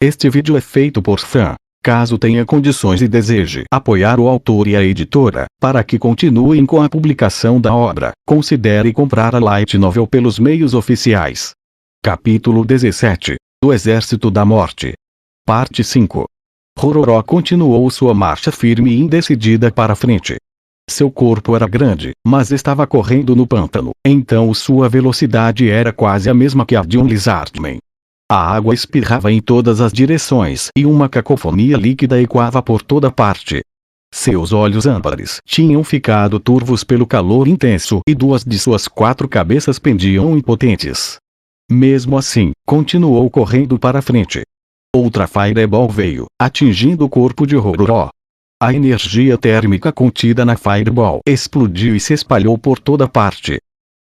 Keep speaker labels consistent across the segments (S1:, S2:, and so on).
S1: Este vídeo é feito por fã. Caso tenha condições e deseje apoiar o autor e a editora, para que continuem com a publicação da obra, considere comprar a Light Novel pelos meios oficiais. Capítulo 17. Do Exército da Morte. Parte 5. Roró continuou sua marcha firme e indecidida para frente. Seu corpo era grande, mas estava correndo no pântano, então sua velocidade era quase a mesma que a de um lizardman. A água espirrava em todas as direções e uma cacofonia líquida ecoava por toda parte. Seus olhos âmbares tinham ficado turvos pelo calor intenso e duas de suas 4 cabeças pendiam impotentes. Mesmo assim, continuou correndo para frente. Outra Fireball veio, atingindo o corpo de Roró. A energia térmica contida na Fireball explodiu e se espalhou por toda parte.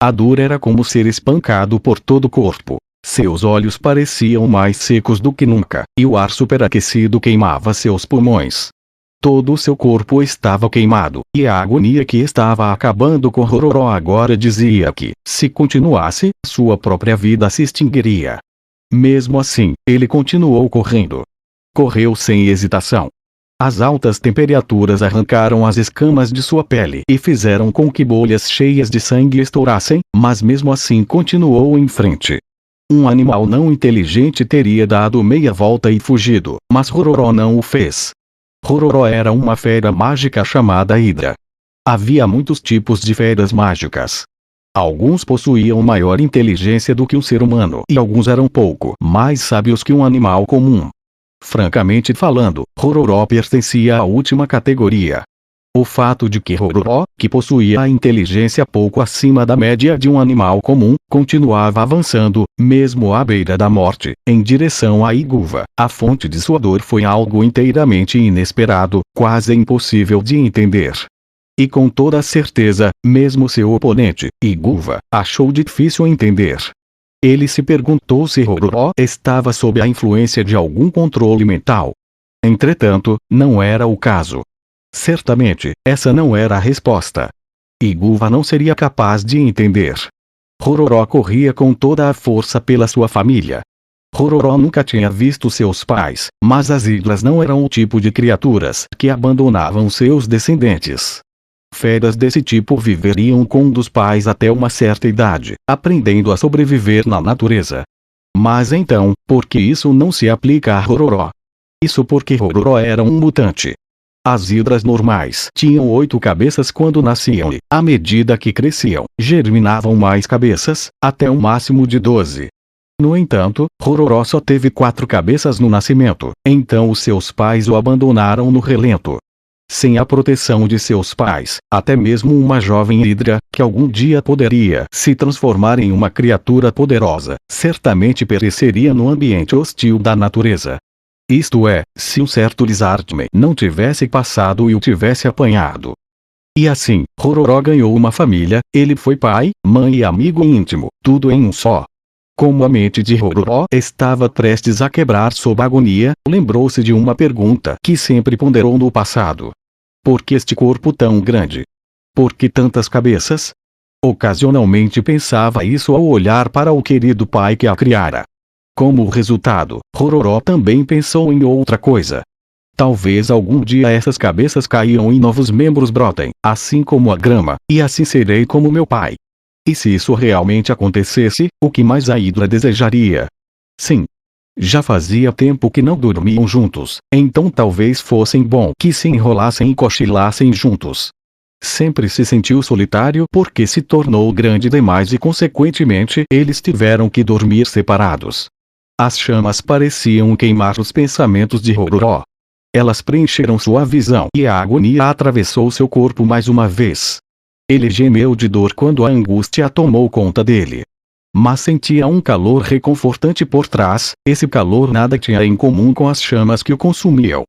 S1: A dor era como ser espancado por todo o corpo. Seus olhos pareciam mais secos do que nunca, e o ar superaquecido queimava seus pulmões. Todo o seu corpo estava queimado, e a agonia que estava acabando com Roró agora dizia que, se continuasse, sua própria vida se extinguiria. Mesmo assim, ele continuou correndo. Correu sem hesitação. As altas temperaturas arrancaram as escamas de sua pele e fizeram com que bolhas cheias de sangue estourassem, mas mesmo assim continuou em frente. Um animal não inteligente teria dado meia volta e fugido, mas Roró não o fez. Roró era uma fera mágica chamada Hidra. Havia muitos tipos de feras mágicas. Alguns possuíam maior inteligência do que um ser humano e alguns eram pouco mais sábios que um animal comum. Francamente falando, Roró pertencia à última categoria. O fato de que Roró, que possuía a inteligência pouco acima da média de um animal comum, continuava avançando, mesmo à beira da morte, em direção a Iguva, a fonte de sua dor foi algo inteiramente inesperado, quase impossível de entender. E com toda certeza, mesmo seu oponente, Iguva, achou difícil entender. Ele se perguntou se Roró estava sob a influência de algum controle mental. Entretanto, não era o caso. Certamente, essa não era a resposta. Iguva não seria capaz de entender. Roró corria com toda a força pela sua família. Roró nunca tinha visto seus pais, mas as Hidras não eram o tipo de criaturas que abandonavam seus descendentes. Feras desse tipo viveriam com um dos pais até uma certa idade, aprendendo a sobreviver na natureza. Mas então, por que isso não se aplica a Roró? Isso porque Roró era um mutante. As Hidras normais tinham 8 cabeças quando nasciam e, à medida que cresciam, germinavam mais cabeças, até um máximo de 12. No entanto, Roró só teve 4 cabeças no nascimento, então os seus pais o abandonaram no relento. Sem a proteção de seus pais, até mesmo uma jovem Hidra, que algum dia poderia se transformar em uma criatura poderosa, certamente pereceria no ambiente hostil da natureza. Isto é, se um certo lizardman não tivesse passado e o tivesse apanhado. E assim, Roró ganhou uma família, ele foi pai, mãe e amigo íntimo, tudo em um só. Como a mente de Roró estava prestes a quebrar sob agonia, lembrou-se de uma pergunta que sempre ponderou no passado. Por que este corpo tão grande? Por que tantas cabeças? Ocasionalmente pensava isso ao olhar para o querido pai que a criara. Como resultado, Roró também pensou em outra coisa. Talvez algum dia essas cabeças caiam e novos membros brotem, assim como a grama, e assim serei como meu pai. E se isso realmente acontecesse, o que mais a Hidra desejaria? Sim. Já fazia tempo que não dormiam juntos, então talvez fossem bom que se enrolassem e cochilassem juntos. Sempre se sentiu solitário porque se tornou grande demais e consequentemente eles tiveram que dormir separados. As chamas pareciam queimar os pensamentos de Roró. Elas preencheram sua visão e a agonia atravessou seu corpo mais uma vez. Ele gemeu de dor quando a angústia tomou conta dele. Mas sentia um calor reconfortante por trás, esse calor nada tinha em comum com as chamas que o consumiam.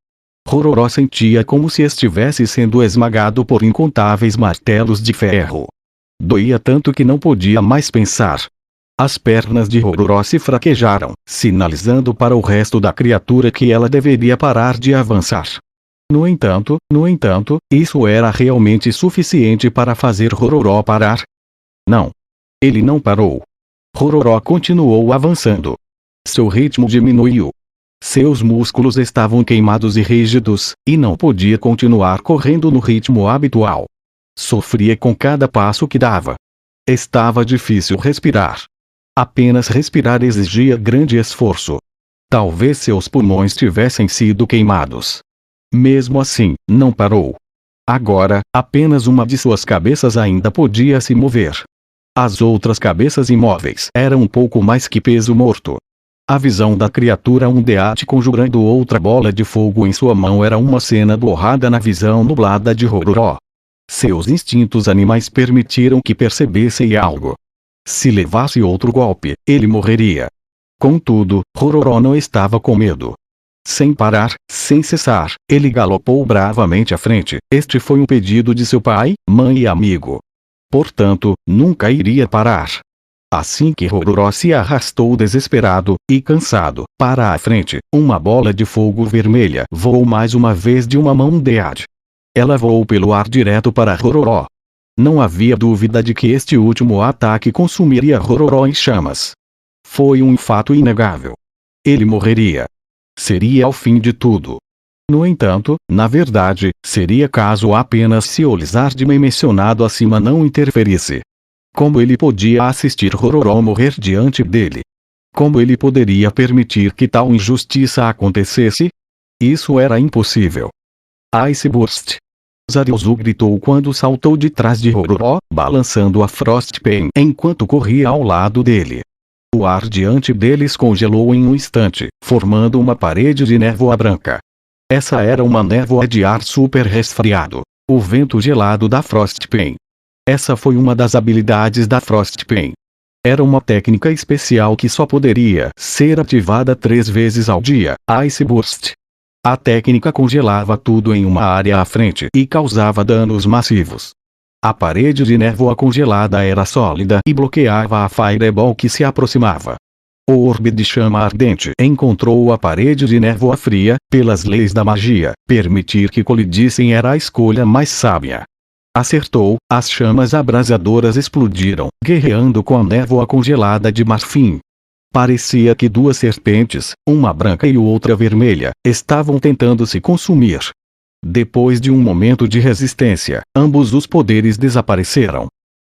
S1: Roró sentia como se estivesse sendo esmagado por incontáveis martelos de ferro. Doía tanto que não podia mais pensar. As pernas de Roró se fraquejaram, sinalizando para o resto da criatura que ela deveria parar de avançar. No entanto, isso era realmente suficiente para fazer Roró parar? Não. Ele não parou. Roró continuou avançando. Seu ritmo diminuiu. Seus músculos estavam queimados e rígidos, e não podia continuar correndo no ritmo habitual. Sofria com cada passo que dava. Estava difícil respirar. Apenas respirar exigia grande esforço. Talvez seus pulmões tivessem sido queimados. Mesmo assim, não parou. Agora, apenas uma de suas cabeças ainda podia se mover. As outras cabeças imóveis eram um pouco mais que peso morto. A visão da criatura Undead conjurando outra bola de fogo em sua mão era uma cena borrada na visão nublada de Roró. Seus instintos animais permitiram que percebesse algo. Se levasse outro golpe, ele morreria. Contudo, Roró não estava com medo. Sem parar, sem cessar, ele galopou bravamente à frente. Este foi um pedido de seu pai, mãe e amigo. Portanto, nunca iria parar. Assim que Roró se arrastou desesperado e cansado para a frente, uma bola de fogo vermelha voou mais uma vez de uma mão Undead. Ela voou pelo ar direto para Roró. Não havia dúvida de que este último ataque consumiria Roró em chamas. Foi um fato inegável. Ele morreria. Seria o fim de tudo. No entanto, na verdade, seria caso apenas se o Lizardman mencionado acima não interferisse. Como ele podia assistir Roró morrer diante dele? Como ele poderia permitir que tal injustiça acontecesse? Isso era impossível. Ice Burst! Zariuzu gritou quando saltou de trás de Roró, balançando a Frostpain enquanto corria ao lado dele. O ar diante deles congelou em um instante, formando uma parede de névoa branca. Essa era uma névoa de ar super resfriado, o vento gelado da Frostpain. Essa foi uma das habilidades da Frostpain. Era uma técnica especial que só poderia ser ativada 3 vezes ao dia, Ice Burst. A técnica congelava tudo em uma área à frente e causava danos massivos. A parede de névoa congelada era sólida e bloqueava a Fireball que se aproximava. O orbe de chama ardente encontrou a parede de névoa fria. Pelas leis da magia, permitir que colidissem era a escolha mais sábia. Acertou, as chamas abrasadoras explodiram, guerreando com a névoa congelada de marfim. Parecia que 2 serpentes, uma branca e outra vermelha, estavam tentando se consumir. Depois de um momento de resistência, ambos os poderes desapareceram.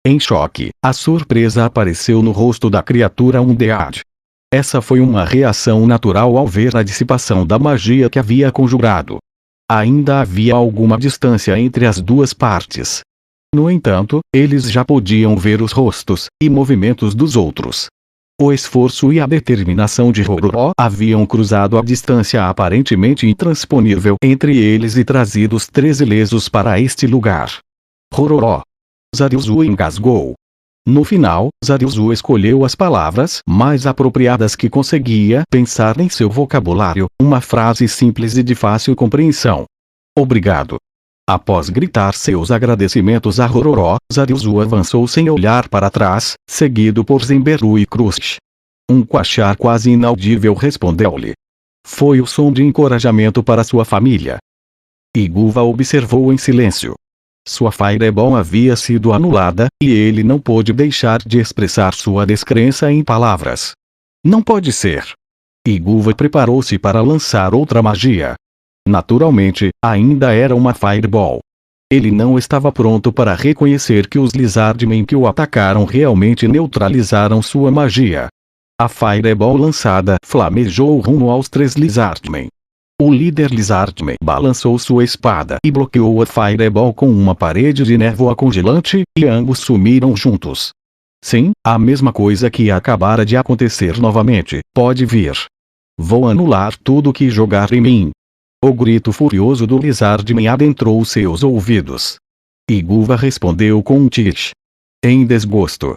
S1: Em choque, a surpresa apareceu no rosto da criatura Undead. Essa foi uma reação natural ao ver a dissipação da magia que havia conjurado. Ainda havia alguma distância entre as duas partes. No entanto, eles já podiam ver os rostos e movimentos dos outros. O esforço e a determinação de Roró haviam cruzado a distância aparentemente intransponível entre eles e trazido os 3 ilesos para este lugar. Roró! Zariuzu engasgou. No final, Zariuzu escolheu as palavras mais apropriadas que conseguia pensar em seu vocabulário, uma frase simples e de fácil compreensão. Obrigado. Após gritar seus agradecimentos a Roró, Zariuzu avançou sem olhar para trás, seguido por Zenberu e Crush. Um quachar quase inaudível respondeu-lhe. Foi o som de encorajamento para sua família. Iguva observou em silêncio. Sua Fireball havia sido anulada, e ele não pôde deixar de expressar sua descrença em palavras. Não pode ser. Iguva preparou-se para lançar outra magia. Naturalmente, ainda era uma Fireball. Ele não estava pronto para reconhecer que os Lizardmen que o atacaram realmente neutralizaram sua magia. A Fireball lançada flamejou rumo aos 3 Lizardmen. O líder Lizardman balançou sua espada e bloqueou a Fireball com uma parede de névoa congelante, e ambos sumiram juntos. Sim, a mesma coisa que acabara de acontecer novamente, pode vir. Vou anular tudo que jogar em mim. O grito furioso do Lizardman adentrou seus ouvidos. Iguva respondeu com um tish. Em desgosto.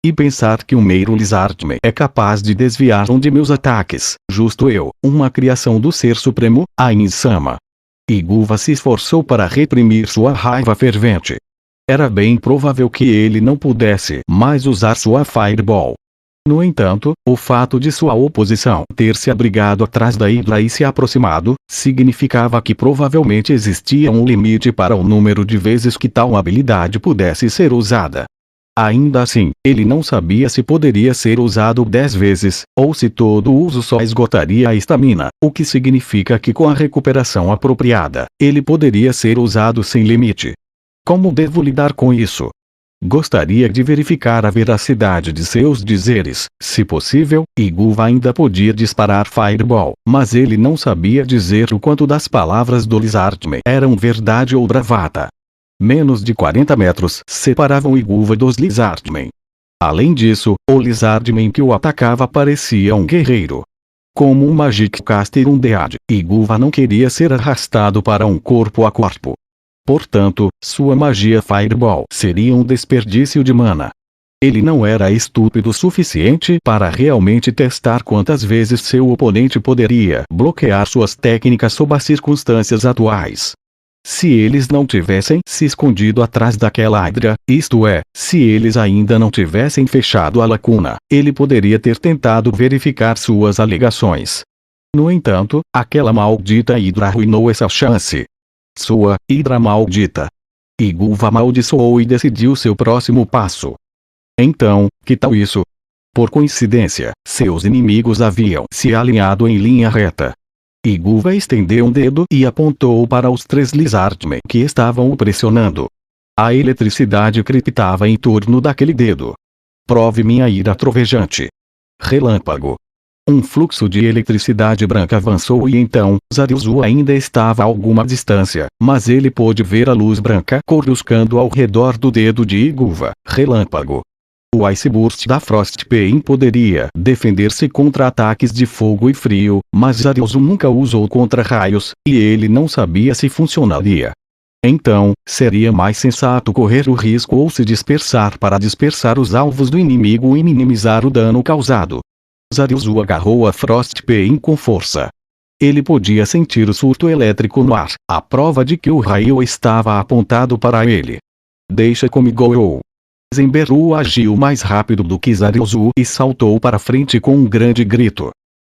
S1: E pensar que um mero Lizardman é capaz de desviar um de meus ataques, justo eu, uma criação do Ser Supremo, Ain-sama. Iguva se esforçou para reprimir sua raiva fervente. Era bem provável que ele não pudesse mais usar sua Fireball. No entanto, o fato de sua oposição ter se abrigado atrás da Hydra e se aproximado, significava que provavelmente existia um limite para o número de vezes que tal habilidade pudesse ser usada. Ainda assim, ele não sabia se poderia ser usado 10 vezes, ou se todo o uso só esgotaria a estamina, o que significa que com a recuperação apropriada, ele poderia ser usado sem limite. Como devo lidar com isso? Gostaria de verificar a veracidade de seus dizeres. Se possível, Iguva ainda podia disparar Fireball, mas ele não sabia dizer o quanto das palavras do Lizardman eram verdade ou bravata. Menos de 40 metros separavam Iguva dos Lizardmen. Além disso, o Lizardman que o atacava parecia um guerreiro. Como um Magic Caster Undead, Iguva não queria ser arrastado para um corpo a corpo. Portanto, sua magia Fireball seria um desperdício de mana. Ele não era estúpido o suficiente para realmente testar quantas vezes seu oponente poderia bloquear suas técnicas sob as circunstâncias atuais. Se eles não tivessem se escondido atrás daquela Hydra, isto é, se eles ainda não tivessem fechado a lacuna, ele poderia ter tentado verificar suas alegações. No entanto, aquela maldita Hydra arruinou essa chance. Sua Hydra maldita. Iguva amaldiçoou e decidiu seu próximo passo. Então, que tal isso? Por coincidência, seus inimigos haviam se alinhado em linha reta. Iguva estendeu um dedo e apontou para os 3 Lizardmen que estavam o pressionando. A eletricidade crepitava em torno daquele dedo. Prove minha ira trovejante. Relâmpago. Um fluxo de eletricidade branca avançou e então, Zariuzu ainda estava a alguma distância, mas ele pôde ver a luz branca coruscando ao redor do dedo de Iguva. Relâmpago. O Ice Burst da Frostpain poderia defender-se contra ataques de fogo e frio, mas Zariuzu nunca usou contra raios, e ele não sabia se funcionaria. Então, seria mais sensato correr o risco ou se dispersar para dispersar os alvos do inimigo e minimizar o dano causado. Zariuzu agarrou a Frostpain com força. Ele podia sentir o surto elétrico no ar, a prova de que o raio estava apontado para ele. Deixa comigo. Zenberu agiu mais rápido do que Zariuzu e saltou para frente com um grande grito.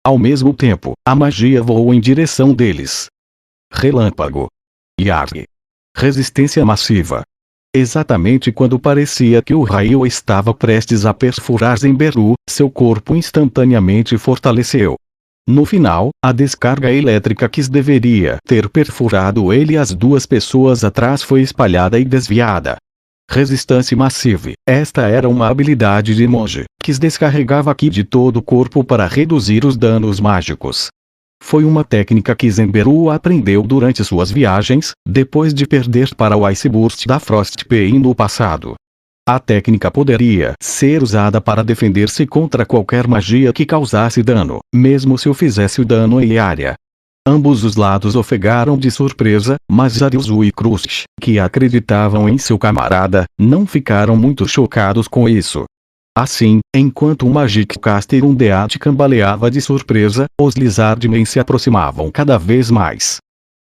S1: Ao mesmo tempo, a magia voou em direção deles. Relâmpago. Yarg. Resistência massiva. Exatamente quando parecia que o raio estava prestes a perfurar Zenberu, seu corpo instantaneamente fortaleceu. No final, a descarga elétrica que deveria ter perfurado ele e as 2 pessoas atrás foi espalhada e desviada. Resistência massiva. Esta era uma habilidade de monge, que descarregava Ki de todo o corpo para reduzir os danos mágicos. Foi uma técnica que Zenberu aprendeu durante suas viagens, depois de perder para o Ice Burst da Frostpain no passado. A técnica poderia ser usada para defender-se contra qualquer magia que causasse dano, mesmo se o fizesse o dano em área. Ambos os lados ofegaram de surpresa, mas Zariuzu e Krush, que acreditavam em seu camarada, não ficaram muito chocados com isso. Assim, enquanto o Magic Caster Undead cambaleava de surpresa, os Lizardmen se aproximavam cada vez mais.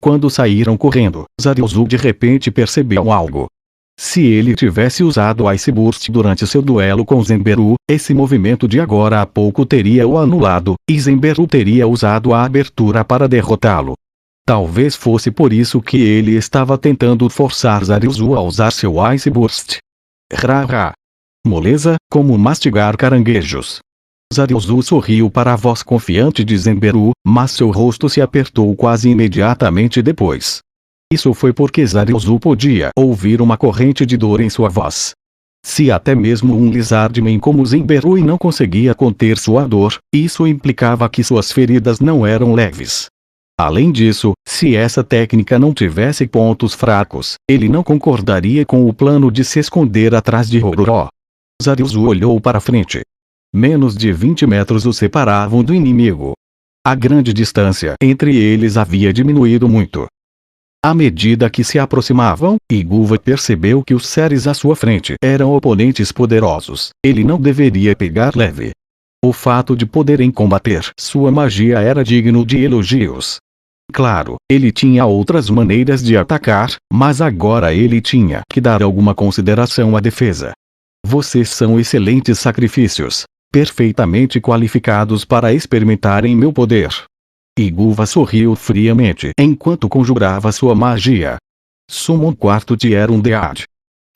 S1: Quando saíram correndo, Zariuzu de repente percebeu algo. Se ele tivesse usado o Ice Burst durante seu duelo com Zenberu, esse movimento de agora a pouco teria o anulado, e Zenberu teria usado a abertura para derrotá-lo. Talvez fosse por isso que ele estava tentando forçar Zariuzu a usar seu Ice Burst. Rá. Moleza, como mastigar caranguejos. Zariuzu sorriu para a voz confiante de Zenberu, mas seu rosto se apertou quase imediatamente depois. Isso foi porque Zariuzu podia ouvir uma corrente de dor em sua voz. Se até mesmo um Lizardman como Zenberu não conseguia conter sua dor, isso implicava que suas feridas não eram leves. Além disso, se essa técnica não tivesse pontos fracos, ele não concordaria com o plano de se esconder atrás de Roró. Zariuzu olhou para frente. Menos de 20 metros o separavam do inimigo. A grande distância entre eles havia diminuído muito. À medida que se aproximavam, Iguva percebeu que os seres à sua frente eram oponentes poderosos. Ele não deveria pegar leve. O fato de poderem combater sua magia era digno de elogios. Claro, ele tinha outras maneiras de atacar, mas agora ele tinha que dar alguma consideração à defesa. Vocês são excelentes sacrifícios, perfeitamente qualificados para experimentarem meu poder. Iguva sorriu friamente enquanto conjurava sua magia. Summon quarto Tier Undead.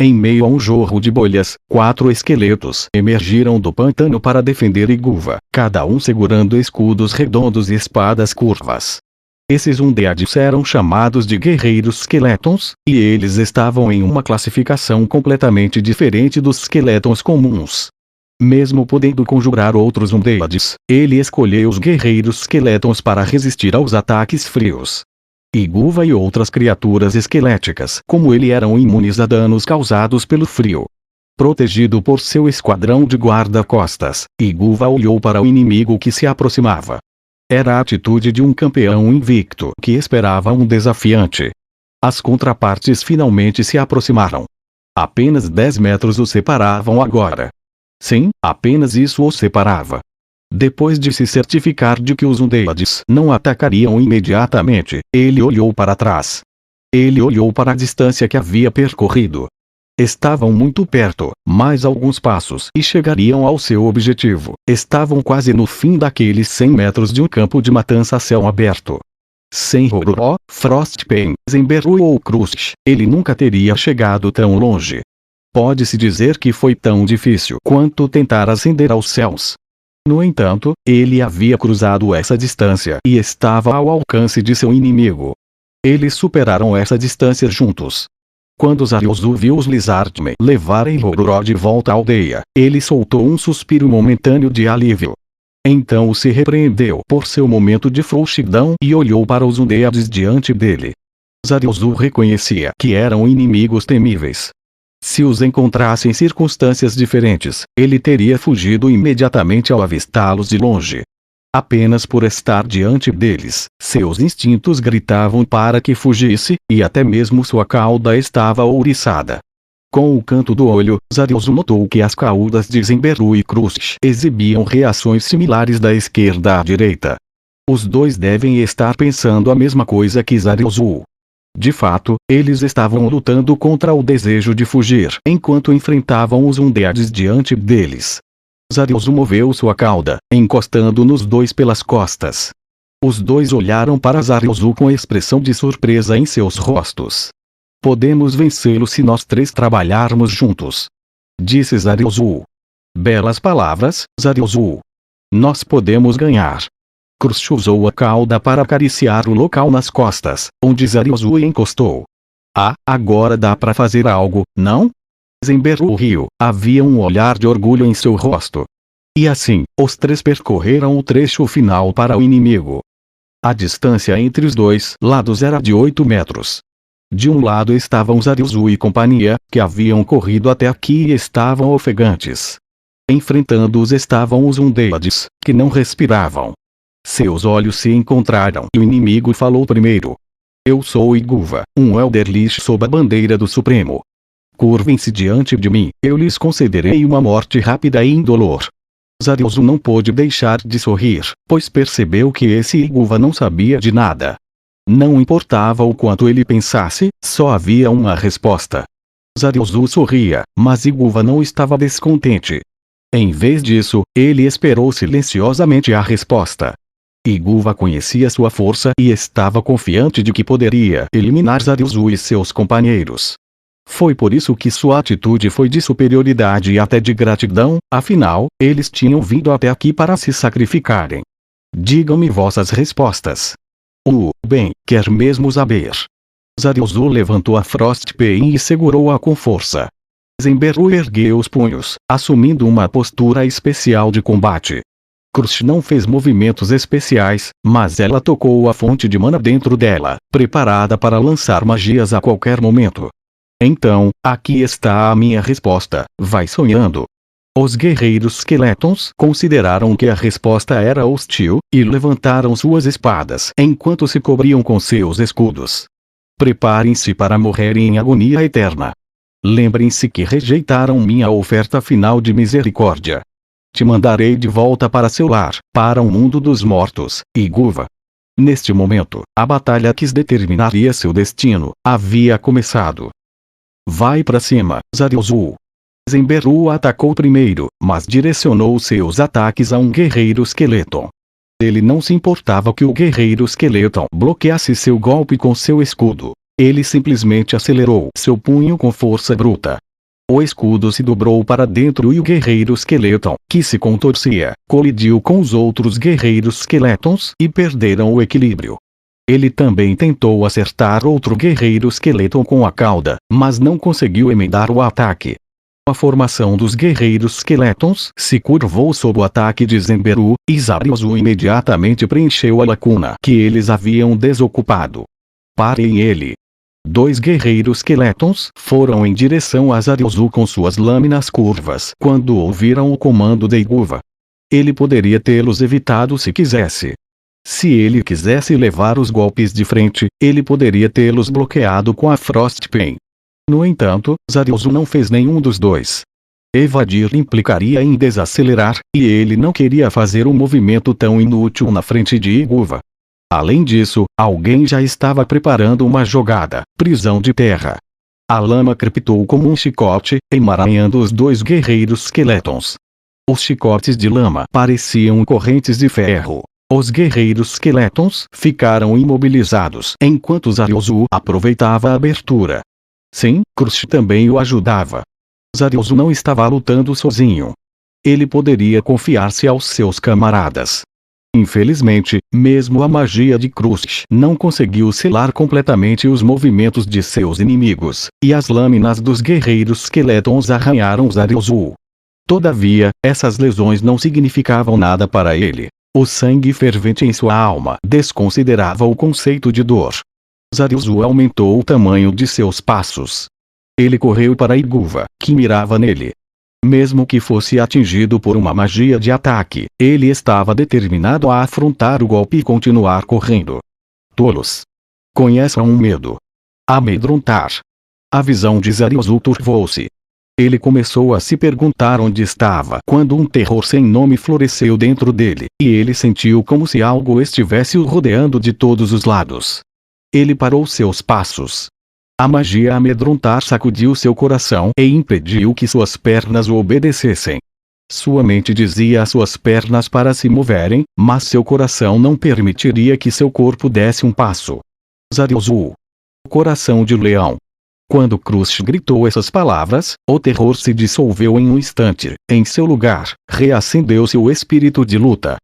S1: Em meio a um jorro de bolhas, 4 esqueletos emergiram do pântano para defender Iguva, cada um segurando escudos redondos e espadas curvas. Esses Undeads eram chamados de Guerreiros Skeletons, e eles estavam em uma classificação completamente diferente dos Skeletons comuns. Mesmo podendo conjurar outros Undeads, ele escolheu os Guerreiros Skeletons para resistir aos ataques frios. Iguva e outras criaturas esqueléticas como ele eram imunes a danos causados pelo frio. Protegido por seu esquadrão de guarda-costas, Iguva olhou para o inimigo que se aproximava. Era a atitude de um campeão invicto que esperava um desafiante. As contrapartes finalmente se aproximaram. Apenas 10 metros o separavam agora. Sim, apenas isso o separava. Depois de se certificar de que os Undeads não atacariam imediatamente, ele olhou para trás. Ele olhou para a distância que havia percorrido. Estavam muito perto, mais alguns passos e chegariam ao seu objetivo. Estavam quase no fim daqueles 100 metros de um campo de matança a céu aberto. Sem Roró, Frostbane, Zemberu ou Crush, ele nunca teria chegado tão longe. Pode-se dizer que foi tão difícil quanto tentar ascender aos céus. No entanto, ele havia cruzado essa distância e estava ao alcance de seu inimigo. Eles superaram essa distância juntos. Quando Zariozu viu os Lizardmen levarem Roró de volta à aldeia, ele soltou um suspiro momentâneo de alívio. Então se repreendeu por seu momento de frouxidão e olhou para os Undeads diante dele. Zariozu reconhecia que eram inimigos temíveis. Se os encontrasse em circunstâncias diferentes, ele teria fugido imediatamente ao avistá-los de longe. Apenas por estar diante deles, seus instintos gritavam para que fugisse, e até mesmo sua cauda estava ouriçada. Com o canto do olho, Zariozu notou que as caudas de Zemberu e Crush exibiam reações similares da esquerda à direita. Os dois devem estar pensando a mesma coisa que Zariozu. De fato, eles estavam lutando contra o desejo de fugir enquanto enfrentavam os Undeads diante deles. Zariozu moveu sua cauda, encostando nos dois pelas costas. Os dois olharam para Zariozu com expressão de surpresa em seus rostos. Podemos vencê-lo se nós três trabalharmos juntos, disse Zariozu. Belas palavras, Zariozu. Nós podemos ganhar. Crush usou a cauda para acariciar o local nas costas, onde Zariozu encostou. Ah, agora dá para fazer algo, não? Zemberu riu, havia um olhar de orgulho em seu rosto. E assim, os três percorreram o trecho final para o inimigo. A distância entre os dois lados era de 8 metros. De um lado estavam Zariozu e companhia, que haviam corrido até aqui e estavam ofegantes. Enfrentando-os estavam os Undeads, que não respiravam. Seus olhos se encontraram e o inimigo falou primeiro. Eu sou Iguva, um Elderlich sob a bandeira do Supremo. Curvem-se diante de mim, eu lhes concederei uma morte rápida e indolor. Zariozu não pôde deixar de sorrir, pois percebeu que esse Iguva não sabia de nada. Não importava o quanto ele pensasse, só havia uma resposta. Zariozu sorria, mas Iguva não estava descontente. Em vez disso, ele esperou silenciosamente a resposta. Iguva conhecia sua força e estava confiante de que poderia eliminar Zariozu e seus companheiros. Foi por isso que sua atitude foi de superioridade e até de gratidão, afinal, eles tinham vindo até aqui para se sacrificarem. Digam-me vossas respostas. Bem, quer mesmo saber. Zariozu levantou a Frostbane e segurou-a com força. Zemberu ergueu os punhos, assumindo uma postura especial de combate. Crush não fez movimentos especiais, mas ela tocou a fonte de mana dentro dela, preparada para lançar magias a qualquer momento. Então, aqui está a minha resposta, vai sonhando. Os guerreiros Skeletons consideraram que a resposta era hostil, e levantaram suas espadas enquanto se cobriam com seus escudos. Preparem-se para morrerem em agonia eterna. Lembrem-se que rejeitaram minha oferta final de misericórdia. Te mandarei de volta para seu lar, para o mundo dos mortos, Iguva. Neste momento, a batalha que determinaria seu destino havia começado. Vai para cima, Zariozu. Zemberu atacou primeiro, mas direcionou seus ataques a um guerreiro Skeleton. Ele não se importava que o guerreiro Skeleton bloqueasse seu golpe com seu escudo. Ele simplesmente acelerou seu punho com força bruta. O escudo se dobrou para dentro e o guerreiro Skeleton, que se contorcia, colidiu com os outros guerreiros Skeletons e perderam o equilíbrio. Ele também tentou acertar outro guerreiro Skeleton com a cauda, mas não conseguiu emendar o ataque. A formação dos guerreiros Skeletons se curvou sob o ataque de Zenberu, e Zariozu imediatamente preencheu a lacuna que eles haviam desocupado. Parem ele! 2 guerreiros Skeletons foram em direção a Zariozu com suas lâminas curvas quando ouviram o comando de Iguva. Ele poderia tê-los evitado se quisesse. Se ele quisesse levar os golpes de frente, ele poderia tê-los bloqueado com a Frostpain. No entanto, Zariozu não fez nenhum dos dois. Evadir implicaria em desacelerar, e ele não queria fazer um movimento tão inútil na frente de Iguva. Além disso, alguém já estava preparando uma jogada, prisão de terra. A lama crepitou como um chicote, emaranhando os 2 guerreiros Skeletons. Os chicotes de lama pareciam correntes de ferro. Os guerreiros Skeletons ficaram imobilizados enquanto Zariozu aproveitava a abertura. Sim, Crush também o ajudava. Zariozu não estava lutando sozinho. Ele poderia confiar-se aos seus camaradas. Infelizmente, mesmo a magia de Crush não conseguiu selar completamente os movimentos de seus inimigos, e as lâminas dos guerreiros Skeletons arranharam Zariozu. Todavia, essas lesões não significavam nada para ele. O sangue fervente em sua alma desconsiderava o conceito de dor. Zariozu aumentou o tamanho de seus passos. Ele correu para Iguva, que mirava nele. Mesmo que fosse atingido por uma magia de ataque, ele estava determinado a afrontar o golpe e continuar correndo. Tolos! Conheçam um medo. Amedrontar. A visão de Zariozu turvou-se. Ele começou a se perguntar onde estava quando um terror sem nome floresceu dentro dele, e ele sentiu como se algo estivesse o rodeando de todos os lados. Ele parou seus passos. A magia amedrontar sacudiu seu coração e impediu que suas pernas o obedecessem. Sua mente dizia às suas pernas para se moverem, mas seu coração não permitiria que seu corpo desse um passo. Zariozu. Coração de leão. Quando Crush gritou essas palavras, o terror se dissolveu em um instante. Em seu lugar, reacendeu-se o espírito de luta.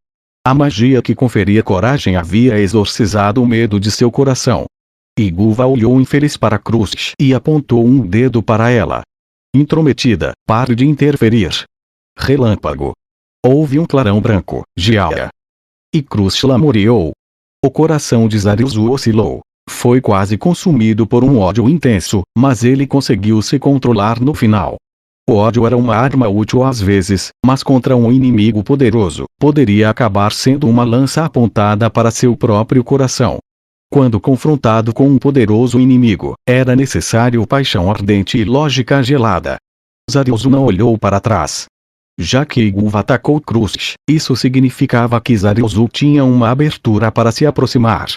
S1: A magia que conferia coragem havia exorcizado o medo de seu coração. Iguva olhou infeliz para Crush e apontou um dedo para ela. Intrometida, pare de interferir. Relâmpago. Houve um clarão branco, Jiaya. E Crush lamoreou. O coração de Zariozu oscilou. Foi quase consumido por um ódio intenso, mas ele conseguiu se controlar no final. O ódio era uma arma útil às vezes, mas contra um inimigo poderoso, poderia acabar sendo uma lança apontada para seu próprio coração. Quando confrontado com um poderoso inimigo, era necessário paixão ardente e lógica gelada. Zariozu não olhou para trás. Já que Iguva atacou Crush, isso significava que Zariozu tinha uma abertura para se aproximar.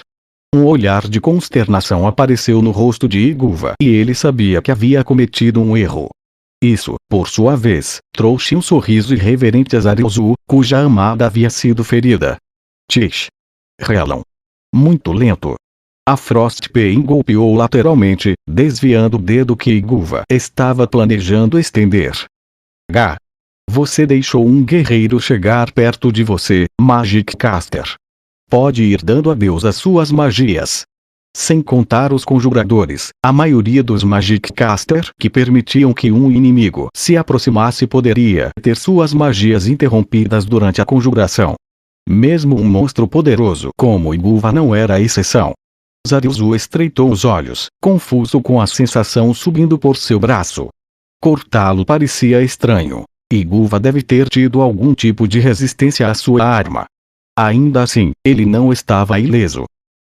S1: Um olhar de consternação apareceu no rosto de Iguva e ele sabia que havia cometido um erro. Isso, por sua vez, trouxe um sorriso irreverente a Zariozu, cuja amada havia sido ferida. Tish. Relam. Muito lento. A Frostpain golpeou lateralmente, desviando o dedo que Iguva estava planejando estender. H. Você deixou um guerreiro chegar perto de você, Magic Caster. Pode ir dando adeus às suas magias. Sem contar os conjuradores, a maioria dos Magic Caster que permitiam que um inimigo se aproximasse poderia ter suas magias interrompidas durante a conjuração. Mesmo um monstro poderoso como Iguva não era a exceção. Zariozu estreitou os olhos, confuso com a sensação subindo por seu braço. Cortá-lo parecia estranho. Iguva deve ter tido algum tipo de resistência à sua arma. Ainda assim, ele não estava ileso.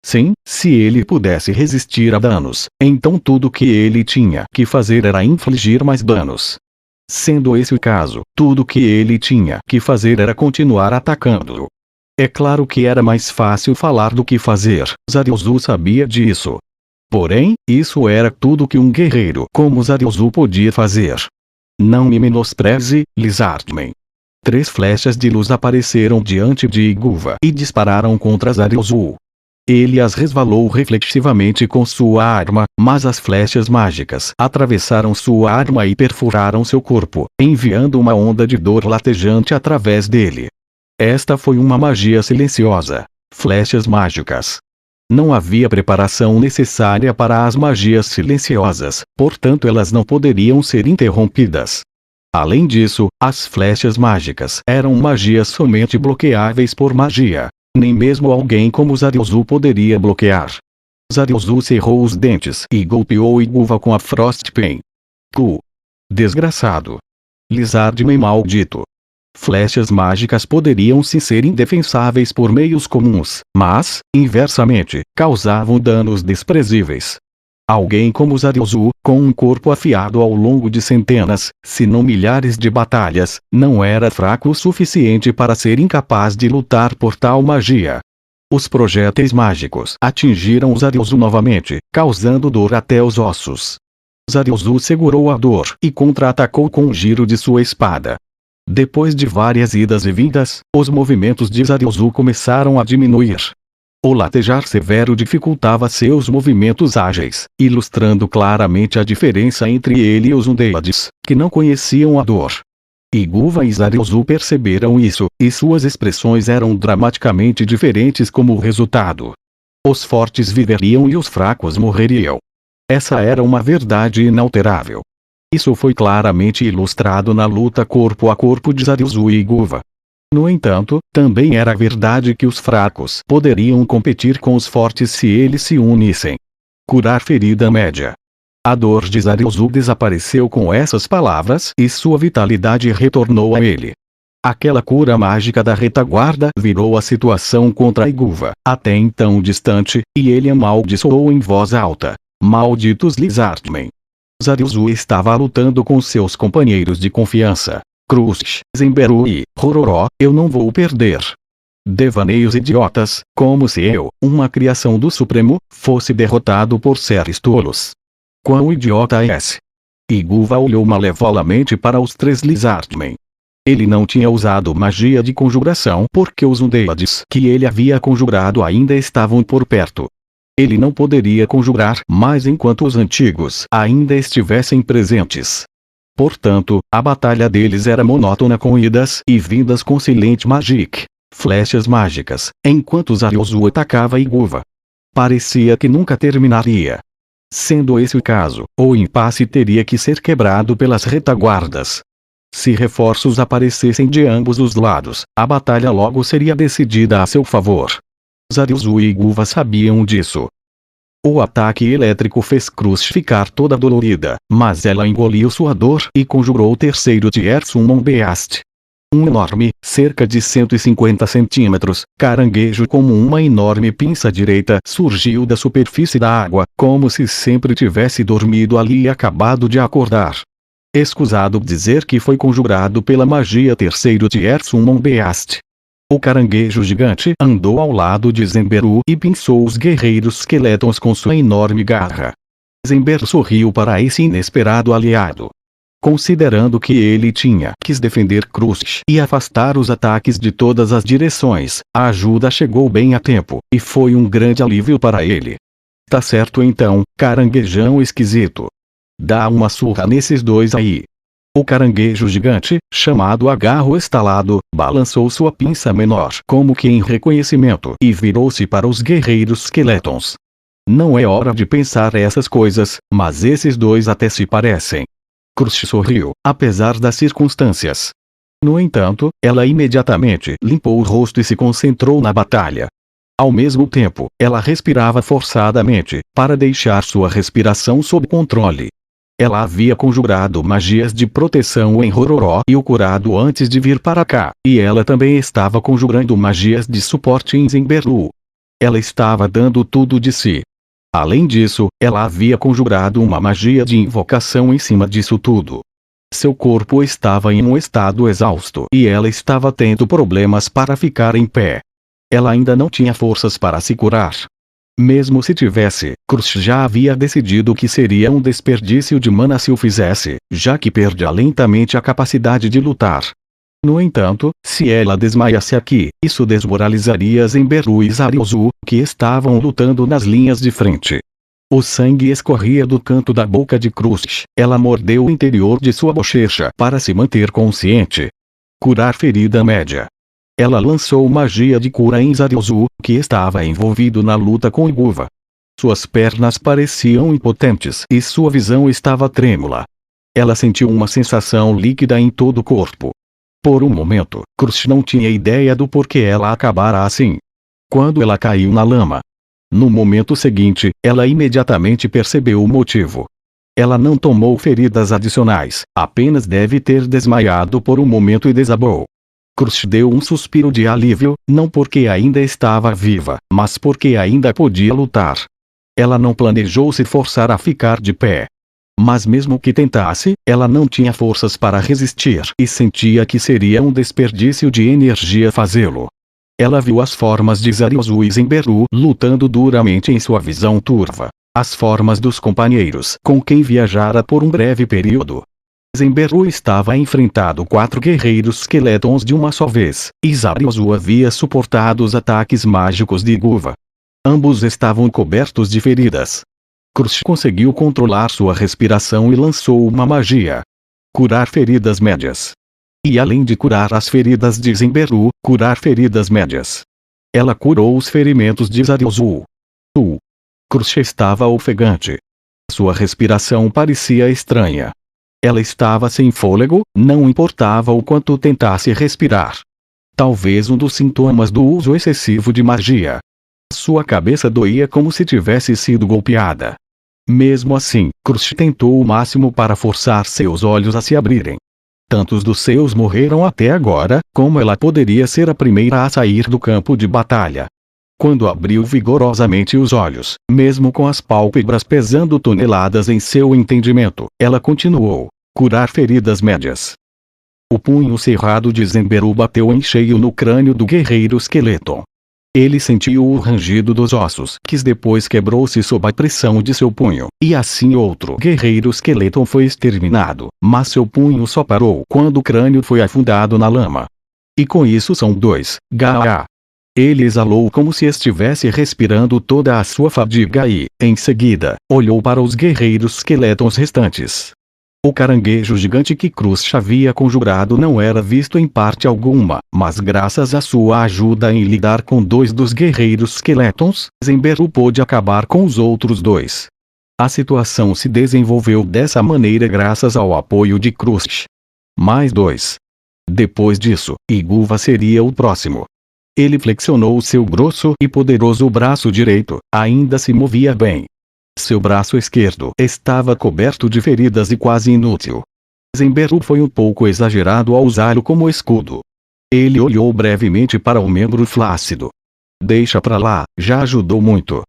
S1: Sim, se ele pudesse resistir a danos, então tudo o que ele tinha que fazer era infligir mais danos. Sendo esse o caso, tudo o que ele tinha que fazer era continuar atacando-o. É claro que era mais fácil falar do que fazer, Zariozu sabia disso. Porém, isso era tudo que um guerreiro como Zariozu podia fazer. Não me menospreze, Lizardman. 3 flechas de luz apareceram diante de Iguva e dispararam contra Zariozu. Elias resvalou reflexivamente com sua arma, mas as flechas mágicas atravessaram sua arma e perfuraram seu corpo, enviando uma onda de dor latejante através dele. Esta foi uma magia silenciosa. Flechas mágicas. Não havia preparação necessária para as magias silenciosas, portanto elas não poderiam ser interrompidas. Além disso, as flechas mágicas eram magias somente bloqueáveis por magia. Nem mesmo alguém como Zariuzu poderia bloquear. Zariuzu cerrou os dentes e golpeou Iguva com a Frostpain. Desgraçado. Lizardman maldito. Flechas mágicas poderiam sim ser indefensáveis por meios comuns, mas, inversamente, causavam danos desprezíveis. Alguém como Zariuzu, com um corpo afiado ao longo de centenas, se não milhares de batalhas, não era fraco o suficiente para ser incapaz de lutar por tal magia. Os projéteis mágicos atingiram Zariuzu novamente, causando dor até os ossos. Zariuzu segurou a dor e contra-atacou com um giro de sua espada. Depois de várias idas e vindas, os movimentos de Zariuzu começaram a diminuir. O latejar severo dificultava seus movimentos ágeis, ilustrando claramente a diferença entre ele e os Undeads, que não conheciam a dor. Iguva e Zariuzu perceberam isso, e suas expressões eram dramaticamente diferentes como resultado. Os fortes viveriam e os fracos morreriam. Essa era uma verdade inalterável. Isso foi claramente ilustrado na luta corpo a corpo de Zariuzu e Iguva. No entanto, também era verdade que os fracos poderiam competir com os fortes se eles se unissem. Curar ferida média. A dor de Zariuzu desapareceu com essas palavras e sua vitalidade retornou a ele. Aquela cura mágica da retaguarda virou a situação contra Iguva, até então distante, e ele amaldiçoou em voz alta. Malditos Lizardmen. Zariuzu estava lutando com seus companheiros de confiança. Crush, Zenberu e Rororó, eu não vou perder. Devaneios idiotas, como se eu, uma criação do Supremo, fosse derrotado por seres tolos. Quão idiota és? Iguva olhou malevolamente para os três Lizardmen. Ele não tinha usado magia de conjuração porque os Undeads que ele havia conjurado ainda estavam por perto. Ele não poderia conjurar mais enquanto os antigos ainda estivessem presentes. Portanto, a batalha deles era monótona com idas e vindas com Silent Magic, flechas mágicas, enquanto Zariuzu atacava Iguva. Parecia que nunca terminaria. Sendo esse o caso, o impasse teria que ser quebrado pelas retaguardas. Se reforços aparecessem de ambos os lados, a batalha logo seria decidida a seu favor. Zariuzu e Iguva sabiam disso. O ataque elétrico fez Crush ficar toda dolorida, mas ela engoliu sua dor e conjurou o terceiro Tier Summon Beast. Um enorme, cerca de 150 centímetros, caranguejo como uma enorme pinça direita surgiu da superfície da água, como se sempre tivesse dormido ali e acabado de acordar. Escusado dizer que foi conjurado pela magia terceiro Tier Summon Beast. O caranguejo gigante andou ao lado de Zenberu e pinçou os guerreiros Skeletons com sua enorme garra. Zenberu sorriu para esse inesperado aliado. Considerando que ele tinha que defender Crush e afastar os ataques de todas as direções, a ajuda chegou bem a tempo, e foi um grande alívio para ele. Tá certo então, caranguejão esquisito. Dá uma surra nesses dois aí. O caranguejo gigante, chamado Agarro Estalado, balançou sua pinça menor como que em reconhecimento e virou-se para os guerreiros Skeletons. Não é hora de pensar essas coisas, mas esses dois até se parecem. Crush sorriu, apesar das circunstâncias. No entanto, ela imediatamente limpou o rosto e se concentrou na batalha. Ao mesmo tempo, ela respirava forçadamente, para deixar sua respiração sob controle. Ela havia conjurado magias de proteção em Rororó e o curado antes de vir para cá, e ela também estava conjurando magias de suporte em Zenberu. Ela estava dando tudo de si. Além disso, ela havia conjurado uma magia de invocação em cima disso tudo. Seu corpo estava em um estado exausto e ela estava tendo problemas para ficar em pé. Ela ainda não tinha forças para se curar. Mesmo se tivesse, Crush já havia decidido que seria um desperdício de mana se o fizesse, já que perdia lentamente a capacidade de lutar. No entanto, se ela desmaiasse aqui, isso desmoralizaria Zenberu e Zaryuzu, que estavam lutando nas linhas de frente. O sangue escorria do canto da boca de Crush. Ela mordeu o interior de sua bochecha para se manter consciente. Curar ferida média. Ela lançou magia de cura em Zaryuzu, que estava envolvido na luta com Iguva. Suas pernas pareciam impotentes e sua visão estava trêmula. Ela sentiu uma sensação líquida em todo o corpo. Por um momento, Crush não tinha ideia do porquê ela acabara assim. Quando ela caiu na lama. No momento seguinte, ela imediatamente percebeu o motivo. Ela não tomou feridas adicionais, apenas deve ter desmaiado por um momento e desabou. Crush deu um suspiro de alívio, não porque ainda estava viva, mas porque ainda podia lutar. Ela não planejou se forçar a ficar de pé. Mas mesmo que tentasse, ela não tinha forças para resistir e sentia que seria um desperdício de energia fazê-lo. Ela viu as formas de Zaryuzu e Zenberu lutando duramente em sua visão turva. As formas dos companheiros com quem viajara por um breve período. Zenberu estava enfrentado 4 guerreiros esqueletons de uma só vez, e Zaryuzu havia suportado os ataques mágicos de Iguva. Ambos estavam cobertos de feridas. Crush conseguiu controlar sua respiração e lançou uma magia. Curar feridas médias. E além de curar as feridas de Zenberu, curar feridas médias. Ela curou os ferimentos de Zaryuzu. Crush estava ofegante. Sua respiração parecia estranha. Ela estava sem fôlego, não importava o quanto tentasse respirar. Talvez um dos sintomas do uso excessivo de magia. Sua cabeça doía como se tivesse sido golpeada. Mesmo assim, Crush tentou o máximo para forçar seus olhos a se abrirem. Tantos dos seus morreram até agora, como ela poderia ser a primeira a sair do campo de batalha. Quando abriu vigorosamente os olhos, mesmo com as pálpebras pesando toneladas em seu entendimento, ela continuou. Curar feridas médias. O punho cerrado de Zenberu bateu em cheio no crânio do guerreiro esqueleton. Ele sentiu o rangido dos ossos, que depois quebrou-se sob a pressão de seu punho, e assim outro guerreiro esqueleton foi exterminado, mas seu punho só parou quando o crânio foi afundado na lama. E com isso são 2, Gaa. Ele exalou como se estivesse respirando toda a sua fadiga e, em seguida, olhou para os guerreiros esqueletons restantes. O caranguejo gigante que Crush havia conjurado não era visto em parte alguma, mas graças à sua ajuda em lidar com 2 dos guerreiros esqueletons, Zenberu pôde acabar com os outros 2. A situação se desenvolveu dessa maneira graças ao apoio de Crush. Mais 2. Depois disso, Iguva seria o próximo. Ele flexionou seu grosso e poderoso braço direito, ainda se movia bem. Seu braço esquerdo estava coberto de feridas e quase inútil. Zenberu foi um pouco exagerado ao usá-lo como escudo. Ele olhou brevemente para o membro flácido. Deixa pra lá, já ajudou muito.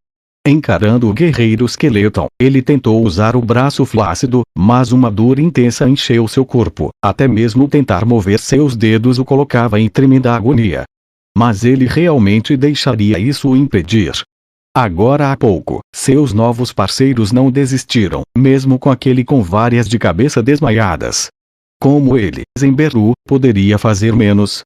S1: Encarando o guerreiro esqueleton, ele tentou usar o braço flácido, mas uma dor intensa encheu seu corpo, até mesmo tentar mover seus dedos o colocava em tremenda agonia. Mas ele realmente deixaria isso o impedir. Agora há pouco, seus novos parceiros não desistiram, mesmo com aquele com várias de cabeça desmaiadas. Como ele, Zenberu, poderia fazer menos?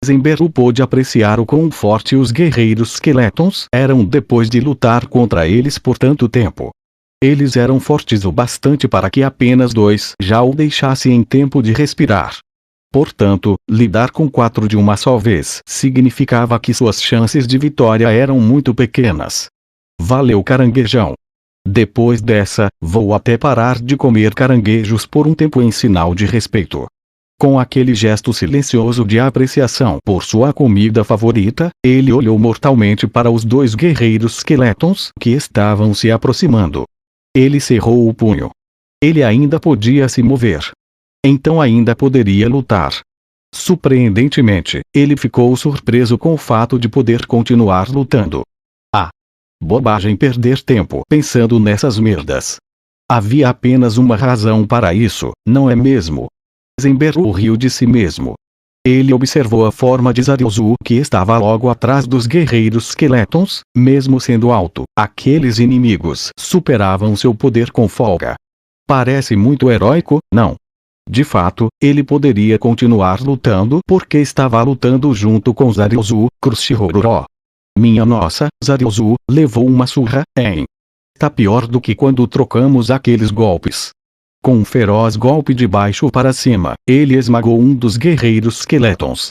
S1: Zenberu pôde apreciar o quão forte os guerreiros esqueletons eram depois de lutar contra eles por tanto tempo. Eles eram fortes o bastante para que apenas 2 já o deixassem em tempo de respirar. Portanto, lidar com 4 de uma só vez significava que suas chances de vitória eram muito pequenas. Valeu, caranguejão. Depois dessa, vou até parar de comer caranguejos por um tempo em sinal de respeito. Com aquele gesto silencioso de apreciação por sua comida favorita, ele olhou mortalmente para os 2 guerreiros esqueletons que estavam se aproximando. Ele cerrou o punho. Ele ainda podia se mover. Então ainda poderia lutar. Surpreendentemente, ele ficou surpreso com o fato de poder continuar lutando. Bobagem perder tempo pensando nessas merdas. Havia apenas uma razão para isso, não é mesmo? Zenberu riu de si mesmo. Ele observou a forma de Zaryuzu que estava logo atrás dos guerreiros esqueletons, mesmo sendo alto, aqueles inimigos superavam seu poder com folga. Parece muito heróico, não? De fato, ele poderia continuar lutando porque estava lutando junto com Zaryuzu, Crunchyroll. Minha nossa, Zaryuzu levou uma surra, hein? Tá pior do que quando trocamos aqueles golpes. Com um feroz golpe de baixo para cima, ele esmagou um dos guerreiros Skeletons.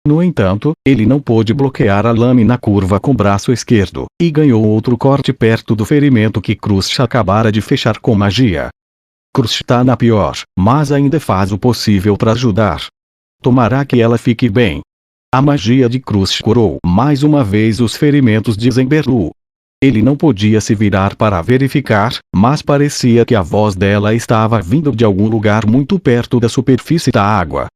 S1: No entanto, ele não pôde bloquear a lâmina curva com o braço esquerdo, e ganhou outro corte perto do ferimento que Crush acabara de fechar com magia. Crush tá na pior, mas ainda faz o possível para ajudar. Tomará que ela fique bem. A magia de Crush curou mais uma vez os ferimentos de Zenberlu. Ele não podia se virar para verificar, mas parecia que a voz dela estava vindo de algum lugar muito perto da superfície da água.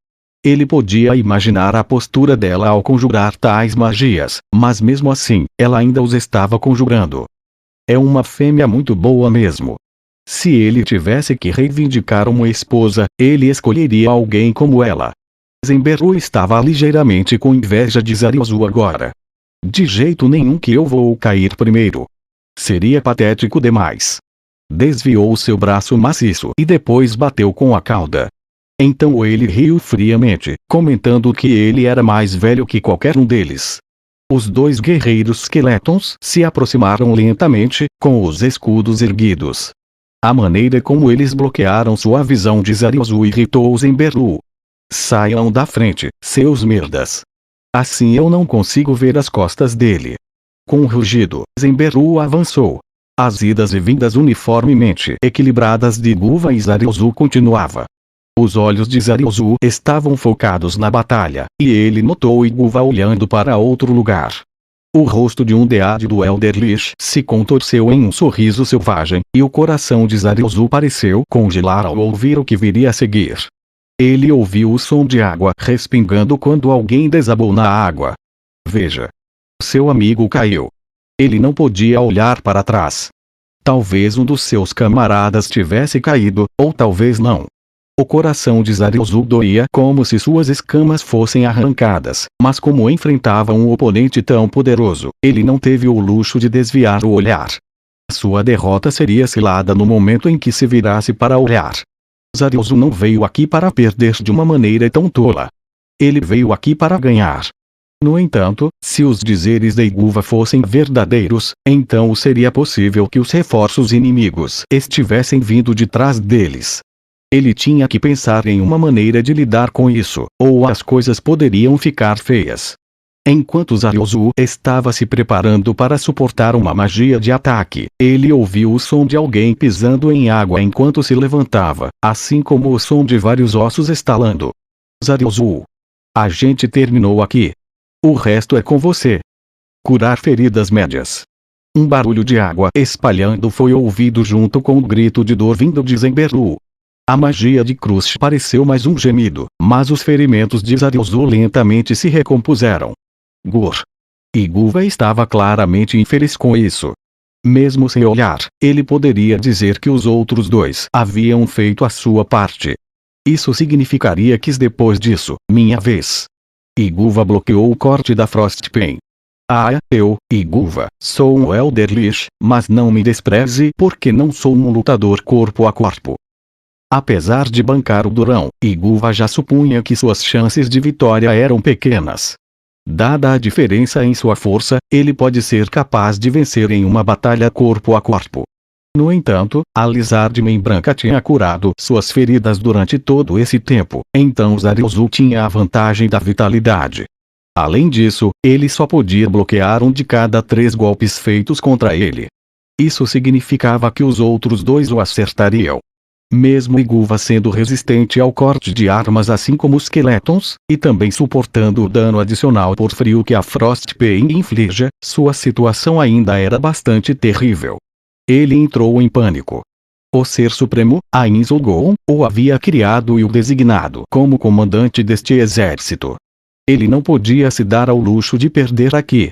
S1: Ele podia imaginar a postura dela ao conjurar tais magias, mas mesmo assim, ela ainda os estava conjurando. É uma fêmea muito boa mesmo. Se ele tivesse que reivindicar uma esposa, ele escolheria alguém como ela. Zenberlu estava ligeiramente com inveja de Zaryuzu agora. De jeito nenhum que eu vou cair primeiro. Seria patético demais. Desviou seu braço maciço e depois bateu com a cauda. Então ele riu friamente, comentando que ele era mais velho que qualquer um deles. Os dois guerreiros Skeletons se aproximaram lentamente, com os escudos erguidos. A maneira como eles bloquearam sua visão de Zaryuzu irritou Zenberlu. Saiam da frente, seus merdas. Assim eu não consigo ver as costas dele. Com um rugido, Zenberlu avançou. As idas e vindas uniformemente equilibradas de Guva e Zaryuzu continuava. Os olhos de Zaryuzu estavam focados na batalha, e ele notou Iguva olhando para outro lugar. O rosto de um Deade do Elder Lich se contorceu em um sorriso selvagem, e o coração de Zaryuzu pareceu congelar ao ouvir o que viria a seguir. Ele ouviu o som de água respingando quando alguém desabou na água. Veja. Seu amigo caiu. Ele não podia olhar para trás. Talvez um dos seus camaradas tivesse caído, ou talvez não. O coração de Zaryuzu doía como se suas escamas fossem arrancadas, mas como enfrentava um oponente tão poderoso, ele não teve o luxo de desviar o olhar. Sua derrota seria selada no momento em que se virasse para olhar. Zaryuzu não veio aqui para perder de uma maneira tão tola. Ele veio aqui para ganhar. No entanto, se os dizeres de Iguva fossem verdadeiros, então seria possível que os reforços inimigos estivessem vindo de trás deles. Ele tinha que pensar em uma maneira de lidar com isso, ou as coisas poderiam ficar feias. Enquanto Zaryuzu estava se preparando para suportar uma magia de ataque, ele ouviu o som de alguém pisando em água enquanto se levantava, assim como o som de vários ossos estalando. Zaryuzu. A gente terminou aqui. O resto é com você. Curar feridas médias. Um barulho de água espalhando foi ouvido junto com um grito de dor vindo de Zenberlu. A magia de Crush pareceu mais um gemido, mas os ferimentos de Zaryuzu lentamente se recompuseram. Gur. Iguva estava claramente infeliz com isso. Mesmo sem olhar, ele poderia dizer que os outros dois haviam feito a sua parte. Isso significaria que depois disso, minha vez. Iguva bloqueou o corte da Frostpain. Eu, Iguva, sou um Elder Lich, mas não me despreze porque não sou um lutador corpo a corpo. Apesar de bancar o durão, Iguva já supunha que suas chances de vitória eram pequenas. Dada a diferença em sua força, ele pode ser capaz de vencer em uma batalha corpo a corpo. No entanto, a Lizardman branca tinha curado suas feridas durante todo esse tempo, então Zaryuzu tinha a vantagem da vitalidade. Além disso, ele só podia bloquear um de cada 3 golpes feitos contra ele. Isso significava que os outros dois o acertariam. Mesmo Iguva sendo resistente ao corte de armas assim como os Skeletons, e também suportando o dano adicional por frio que a Frostpain inflige, sua situação ainda era bastante terrível. Ele entrou em pânico. O Ser Supremo, Ain Zulgon, o havia criado e o designado como comandante deste exército. Ele não podia se dar ao luxo de perder aqui.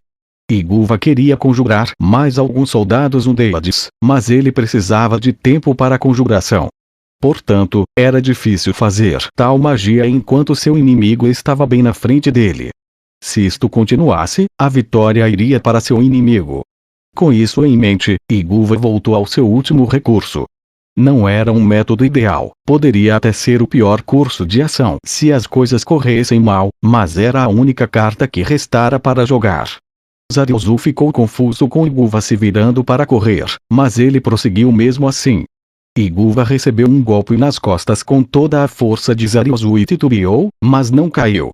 S1: Iguva queria conjurar mais alguns soldados undeads, mas ele precisava de tempo para a conjuração. Portanto, era difícil fazer tal magia enquanto seu inimigo estava bem na frente dele. Se isto continuasse, a vitória iria para seu inimigo. Com isso em mente, Iguva voltou ao seu último recurso. Não era um método ideal, poderia até ser o pior curso de ação se as coisas corressem mal, mas era a única carta que restara para jogar. Zariuzu ficou confuso com Iguva se virando para correr, mas ele prosseguiu mesmo assim. Iguva recebeu um golpe nas costas com toda a força de Zariuzu e titubeou, mas não caiu.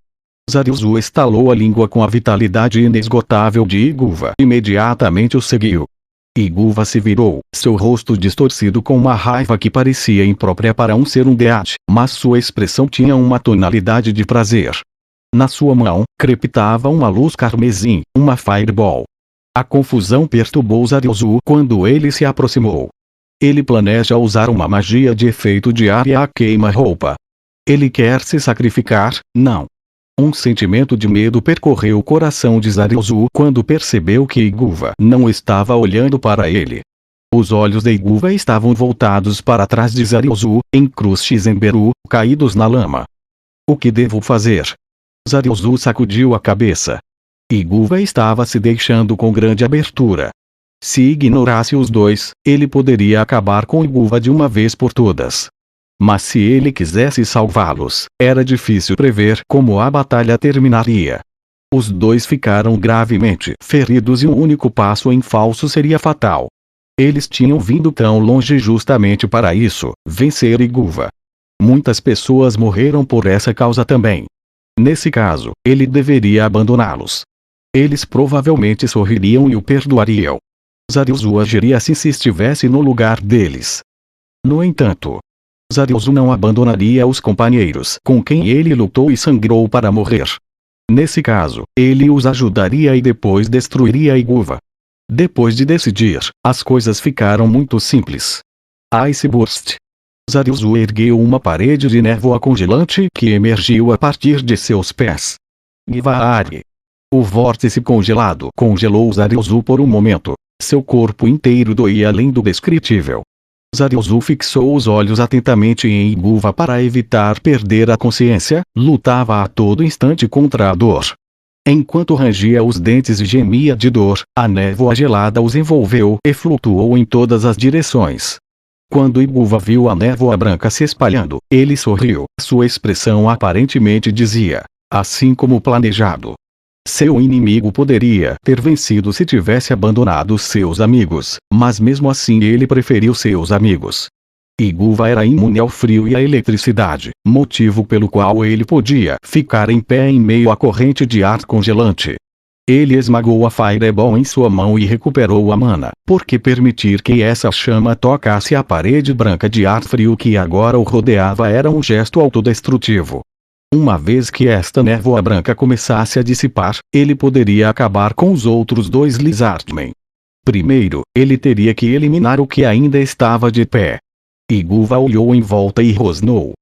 S1: Zariuzu estalou a língua com a vitalidade inesgotável de Iguva e imediatamente o seguiu. Iguva se virou, seu rosto distorcido com uma raiva que parecia imprópria para um ser undead, mas sua expressão tinha uma tonalidade de prazer. Na sua mão, crepitava uma luz carmesim, uma fireball. A confusão perturbou Zariuzu quando ele se aproximou. Ele planeja usar uma magia de efeito de área a queima-roupa. Ele quer se sacrificar, não. Um sentimento de medo percorreu o coração de Zariuzu quando percebeu que Iguva não estava olhando para ele. Os olhos de Iguva estavam voltados para trás de Zariuzu, em cruz Xemberu, caídos na lama. O que devo fazer? Zariuzu sacudiu a cabeça. Iguva estava se deixando com grande abertura. Se ignorasse os dois, ele poderia acabar com Iguva de uma vez por todas. Mas se ele quisesse salvá-los, era difícil prever como a batalha terminaria. Os dois ficaram gravemente feridos e um único passo em falso seria fatal. Eles tinham vindo tão longe justamente para isso, vencer Iguva. Muitas pessoas morreram por essa causa também. Nesse caso, ele deveria abandoná-los. Eles provavelmente sorririam e o perdoariam. Zariuzu agiria assim se estivesse no lugar deles. No entanto, Zariuzu não abandonaria os companheiros com quem ele lutou e sangrou para morrer. Nesse caso, ele os ajudaria e depois destruiria Iguva. Depois de decidir, as coisas ficaram muito simples. Ice Burst. Zariuzu ergueu uma parede de névoa congelante que emergiu a partir de seus pés. Givaari. O vórtice congelado congelou Zariuzu por um momento. Seu corpo inteiro doía além do descritível. Zariuzu fixou os olhos atentamente em Iguva para evitar perder a consciência, lutava a todo instante contra a dor. Enquanto rangia os dentes e gemia de dor, a névoa gelada os envolveu e flutuou em todas as direções. Quando Iguva viu a névoa branca se espalhando, ele sorriu, sua expressão aparentemente dizia, assim como planejado. Seu inimigo poderia ter vencido se tivesse abandonado seus amigos, mas mesmo assim ele preferiu seus amigos. Iguva era imune ao frio e à eletricidade, motivo pelo qual ele podia ficar em pé em meio à corrente de ar congelante. Ele esmagou a fireball em sua mão e recuperou a mana, porque permitir que essa chama tocasse a parede branca de ar frio que agora o rodeava era um gesto autodestrutivo. Uma vez que esta névoa branca começasse a dissipar, ele poderia acabar com os outros dois Lizardmen. Primeiro, ele teria que eliminar o que ainda estava de pé. Iguva olhou em volta e rosnou.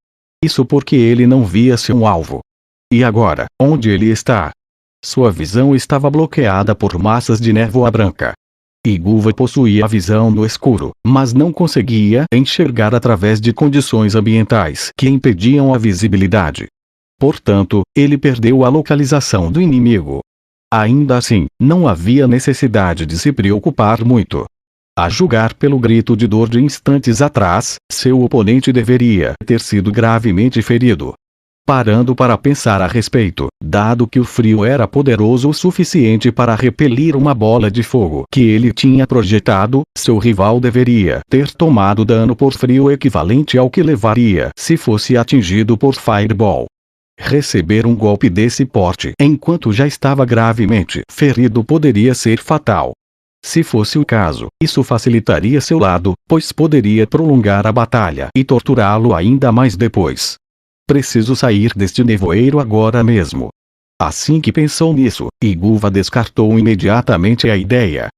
S1: Isso porque ele não via seu alvo. E agora, onde ele está? Sua visão estava bloqueada por massas de névoa branca. Iguva possuía a visão no escuro, mas não conseguia enxergar através de condições ambientais que impediam a visibilidade. Portanto, ele perdeu a localização do inimigo. Ainda assim, não havia necessidade de se preocupar muito. A julgar pelo grito de dor de instantes atrás, seu oponente deveria ter sido gravemente ferido. Parando para pensar a respeito, dado que o frio era poderoso o suficiente para repelir uma bola de fogo que ele tinha projetado, seu rival deveria ter tomado dano por frio equivalente ao que levaria se fosse atingido por Fireball. Receber um golpe desse porte enquanto já estava gravemente ferido poderia ser fatal. Se fosse o caso, isso facilitaria seu lado, pois poderia prolongar a batalha e torturá-lo ainda mais depois. Preciso sair deste nevoeiro agora mesmo. Assim que pensou nisso, Iguva descartou imediatamente a ideia.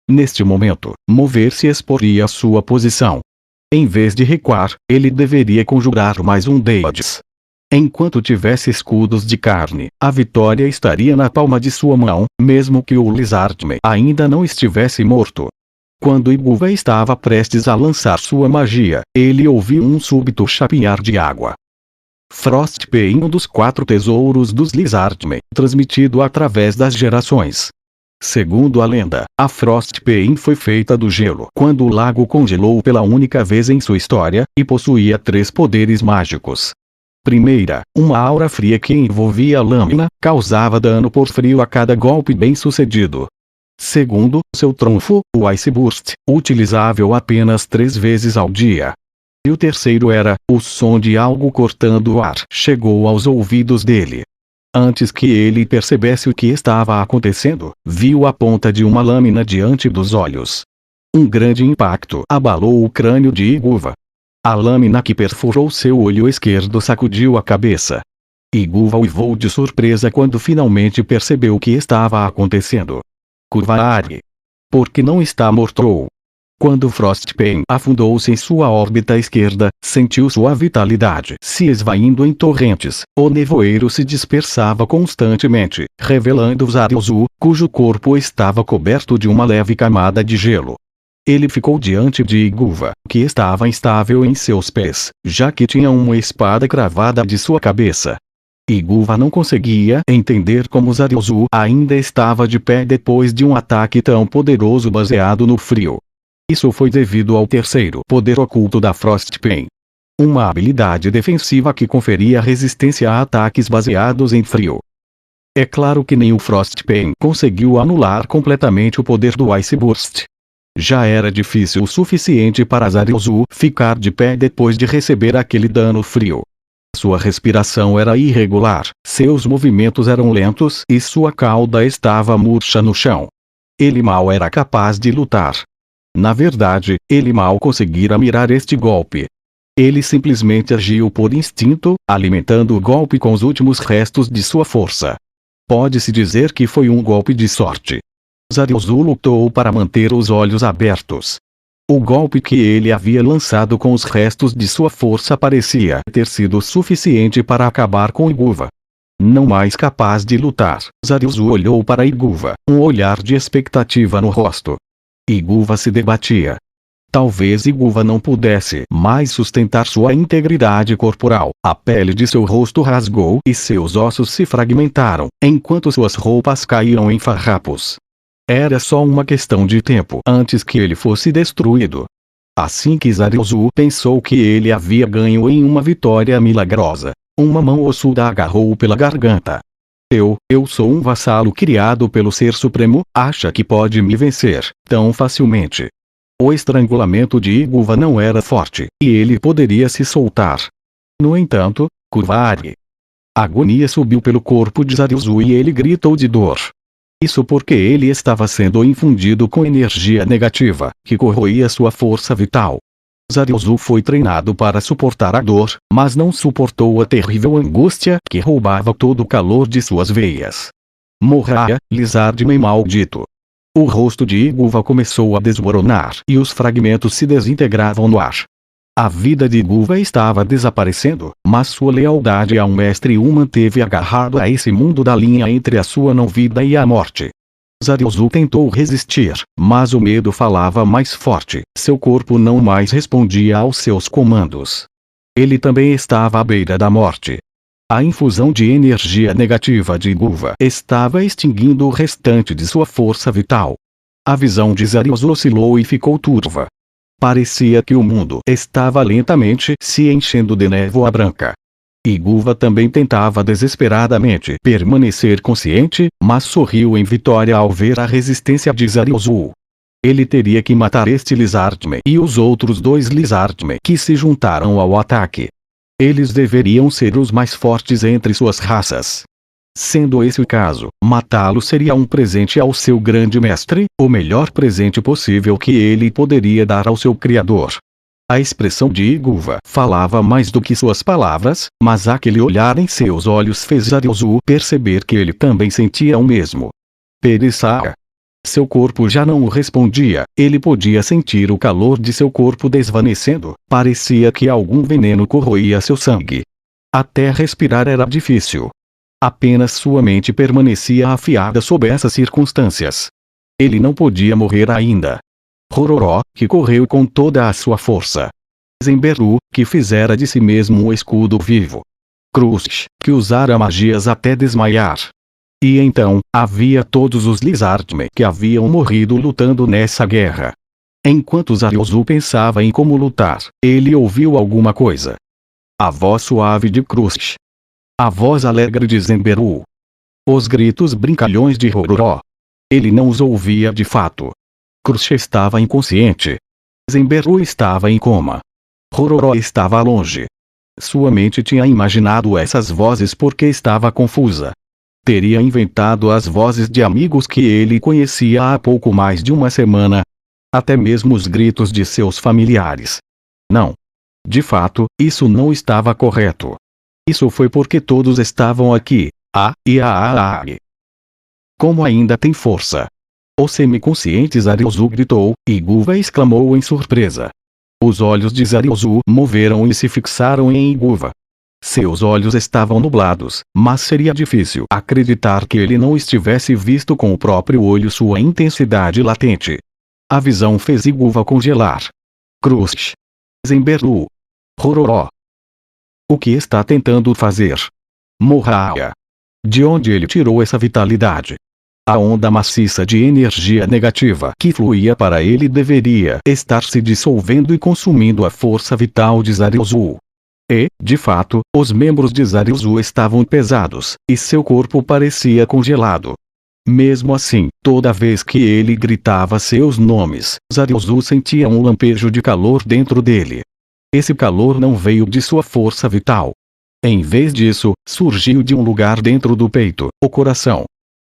S1: Neste momento, mover-se exporia sua posição. Em vez de recuar, ele deveria conjurar mais um Deades. Enquanto tivesse escudos de carne, a vitória estaria na palma de sua mão, mesmo que o Lizardman ainda não estivesse morto. Quando Iguva estava prestes a lançar sua magia, ele ouviu um súbito chapinhar de água. Frostpain, um dos 4 tesouros dos Lizardmen, transmitido através das gerações. Segundo a lenda, a Frostbane foi feita do gelo quando o lago congelou pela única vez em sua história, e possuía 3 poderes mágicos. Primeira, uma aura fria que envolvia a lâmina, causava dano por frio a cada golpe bem sucedido. Segundo, seu trunfo, o Ice Burst, utilizável apenas 3 vezes ao dia. E o terceiro era, o som de algo cortando o ar chegou aos ouvidos dele. Antes que ele percebesse o que estava acontecendo, viu a ponta de uma lâmina diante dos olhos. Um grande impacto abalou o crânio de Iguva. A lâmina que perfurou seu olho esquerdo sacudiu a cabeça. Iguva uivou de surpresa quando finalmente percebeu o que estava acontecendo. Kurvari. Por que não está morto? Quando Frostbane afundou-se em sua órbita esquerda, sentiu sua vitalidade se esvaindo em torrentes. O nevoeiro se dispersava constantemente, revelando Zariuzu, cujo corpo estava coberto de uma leve camada de gelo. Ele ficou diante de Iguva, que estava instável em seus pés, já que tinha uma espada cravada de sua cabeça. Iguva não conseguia entender como Zariuzu ainda estava de pé depois de um ataque tão poderoso baseado no frio. Isso foi devido ao terceiro poder oculto da Frostbane. Uma habilidade defensiva que conferia resistência a ataques baseados em frio. É claro que nem o Frostbane conseguiu anular completamente o poder do Ice Burst. Já era difícil o suficiente para Zariuzu ficar de pé depois de receber aquele dano frio. Sua respiração era irregular, seus movimentos eram lentos e sua cauda estava murcha no chão. Ele mal era capaz de lutar. Na verdade, ele mal conseguira mirar este golpe. Ele simplesmente agiu por instinto, alimentando o golpe com os últimos restos de sua força. Pode-se dizer que foi um golpe de sorte. Zariuzu lutou para manter os olhos abertos. O golpe que ele havia lançado com os restos de sua força parecia ter sido suficiente para acabar com Iguva. Não mais capaz de lutar, Zariuzu olhou para Iguva, um olhar de expectativa no rosto. Iguva se debatia. Talvez Iguva não pudesse mais sustentar sua integridade corporal. A pele de seu rosto rasgou e seus ossos se fragmentaram, enquanto suas roupas caíram em farrapos. Era só uma questão de tempo antes que ele fosse destruído. Assim que Zariuzu pensou que ele havia ganho em uma vitória milagrosa, uma mão ossuda agarrou-o pela garganta. Eu sou um vassalo criado pelo Ser Supremo, acha que pode me vencer tão facilmente. O estrangulamento de Iguva não era forte, e ele poderia se soltar. No entanto, Kurvari. A agonia subiu pelo corpo de Zariuzu e ele gritou de dor. Isso porque ele estava sendo infundido com energia negativa, que corroía sua força vital. Zariuzu foi treinado para suportar a dor, mas não suportou a terrível angústia que roubava todo o calor de suas veias. Morra, Lizardman maldito! O rosto de Iguva começou a desmoronar e os fragmentos se desintegravam no ar. A vida de Iguva estava desaparecendo, mas sua lealdade ao mestre o manteve agarrado a esse mundo da linha entre a sua não-vida e a morte. Zariuzu tentou resistir, mas o medo falava mais forte, seu corpo não mais respondia aos seus comandos. Ele também estava à beira da morte. A infusão de energia negativa de Iguva estava extinguindo o restante de sua força vital. A visão de Zariuzu oscilou e ficou turva. Parecia que o mundo estava lentamente se enchendo de névoa branca. Iguva também tentava desesperadamente permanecer consciente, mas sorriu em vitória ao ver a resistência de Zariuzu. Ele teria que matar este Lizardman e os outros 2 Lizardmen que se juntaram ao ataque. Eles deveriam ser os mais fortes entre suas raças. Sendo esse o caso, matá-lo seria um presente ao seu grande mestre, o melhor presente possível que ele poderia dar ao seu criador. A expressão de Iguva falava mais do que suas palavras, mas aquele olhar em seus olhos fez Zariuzu perceber que ele também sentia o mesmo. Periçara. Seu corpo já não o respondia, ele podia sentir o calor de seu corpo desvanecendo, parecia que algum veneno corroía seu sangue. Até respirar era difícil. Apenas sua mente permanecia afiada sob essas circunstâncias. Ele não podia morrer ainda. Rororó, que correu com toda a sua força. Zemberu, que fizera de si mesmo um escudo vivo. Cruz, que usara magias até desmaiar. E então, havia todos os Lizardmen que haviam morrido lutando nessa guerra. Enquanto Zarilzu pensava em como lutar, ele ouviu alguma coisa. A voz suave de Crush. A voz alegre de Zenberu. Os gritos brincalhões de Roró. Ele não os ouvia de fato. Crush estava inconsciente. Zenberu estava em coma. Roró estava longe. Sua mente tinha imaginado essas vozes porque estava confusa. Teria inventado as vozes de amigos que ele conhecia há pouco mais de uma semana. Até mesmo os gritos de seus familiares. Não. De fato, isso não estava correto. Isso foi porque todos estavam aqui. Como ainda tem força? O semiconsciente Zarilzu gritou, e Iguva exclamou em surpresa. Os olhos de Zarilzu moveram e se fixaram em Iguva. Seus olhos estavam nublados, mas seria difícil acreditar que ele não estivesse visto com o próprio olho sua intensidade latente. A visão fez Iguva congelar. Crush. Zenberu. Roró. O que está tentando fazer? Morraia. De onde ele tirou essa vitalidade? A onda maciça de energia negativa que fluía para ele deveria estar se dissolvendo e consumindo a força vital de Zarilzu. E, de fato, os membros de Zarilzu estavam pesados, e seu corpo parecia congelado. Mesmo assim, toda vez que ele gritava seus nomes, Zarilzu sentia um lampejo de calor dentro dele. Esse calor não veio de sua força vital. Em vez disso, surgiu de um lugar dentro do peito, o coração.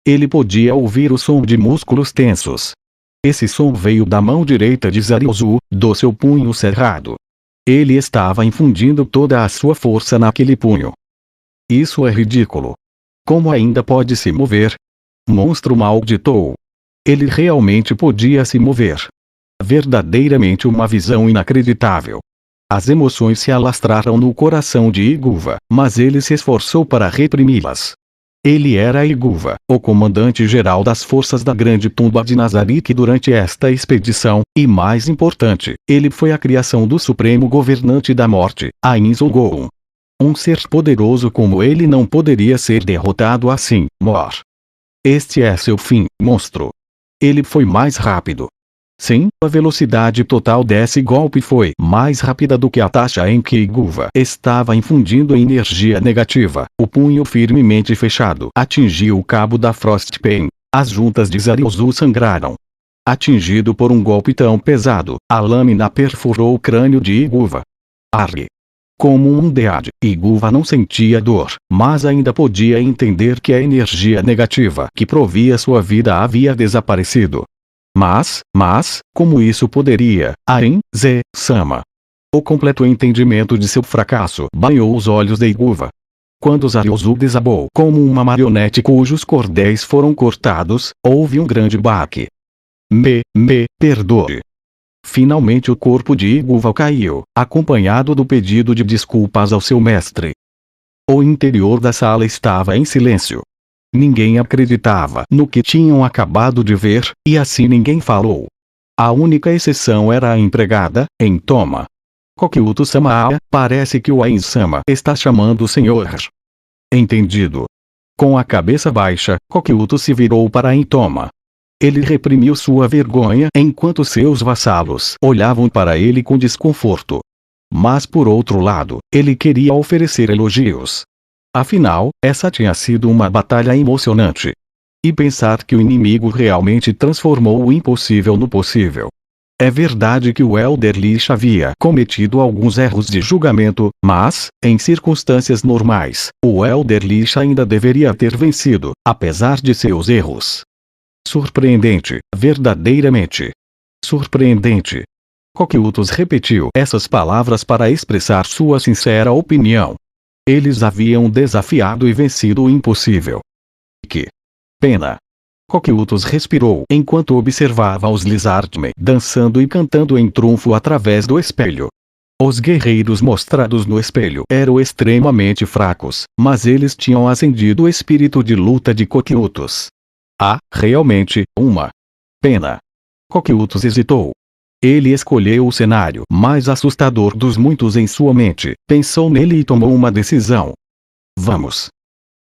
S1: Ele podia ouvir o som de músculos tensos. Esse som veio da mão direita de Zarilzu, do seu punho cerrado. Ele estava infundindo toda a sua força naquele punho. Isso é ridículo. Como ainda pode se mover? Monstro malditou. Ele realmente podia se mover. Verdadeiramente uma visão inacreditável. As emoções se alastraram no coração de Iguva, mas ele se esforçou para reprimi-las. Ele era Iguva, o comandante-geral das forças da Grande Tumba de Nazarick durante esta expedição, e mais importante, ele foi a criação do Supremo Governante da Morte, Ain Zulgoon. Um ser poderoso como ele não poderia ser derrotado assim, Mor. Este é seu fim, monstro. Ele foi mais rápido. Sim, a velocidade total desse golpe foi mais rápida do que a taxa em que Iguva estava infundindo energia negativa. O punho firmemente fechado atingiu o cabo da Frostpain. As juntas de Zarilzu sangraram. Atingido por um golpe tão pesado, a lâmina perfurou o crânio de Iguva. Arre! Como um Dead, Iguva não sentia dor, mas ainda podia entender que a energia negativa que provia sua vida havia desaparecido. Mas, como isso poderia? Ain-Z-sama. O completo entendimento de seu fracasso banhou os olhos de Iguva. Quando Zarilzu desabou como uma marionete cujos cordéis foram cortados, houve um grande baque. Perdoe. Finalmente o corpo de Iguva caiu, acompanhado do pedido de desculpas ao seu mestre. O interior da sala estava em silêncio. Ninguém acreditava no que tinham acabado de ver, e assim ninguém falou. A única exceção era a empregada, em Toma. Kokyuto-sama, parece que o Ain-sama está chamando o senhor. Entendido. Com a cabeça baixa, Kokyuto se virou para Ain-toma. Ele reprimiu sua vergonha enquanto seus vassalos olhavam para ele com desconforto. Mas por outro lado, ele queria oferecer elogios. Afinal, essa tinha sido uma batalha emocionante. E pensar que o inimigo realmente transformou o impossível no possível. É verdade que o Elder Lish havia cometido alguns erros de julgamento, mas, em circunstâncias normais, o Elder Lish ainda deveria ter vencido, apesar de seus erros. Surpreendente, verdadeiramente. Surpreendente. Kokyutos repetiu essas palavras para expressar sua sincera opinião. Eles haviam desafiado e vencido o impossível. Que pena. Kokyutos respirou enquanto observava os Lizardmen dançando e cantando em trunfo através do espelho. Os guerreiros mostrados no espelho eram extremamente fracos, mas eles tinham acendido o espírito de luta de Kokyutos. Realmente, uma pena. Kokyutos hesitou. Ele escolheu o cenário mais assustador dos muitos em sua mente, pensou nele e tomou uma decisão. Vamos.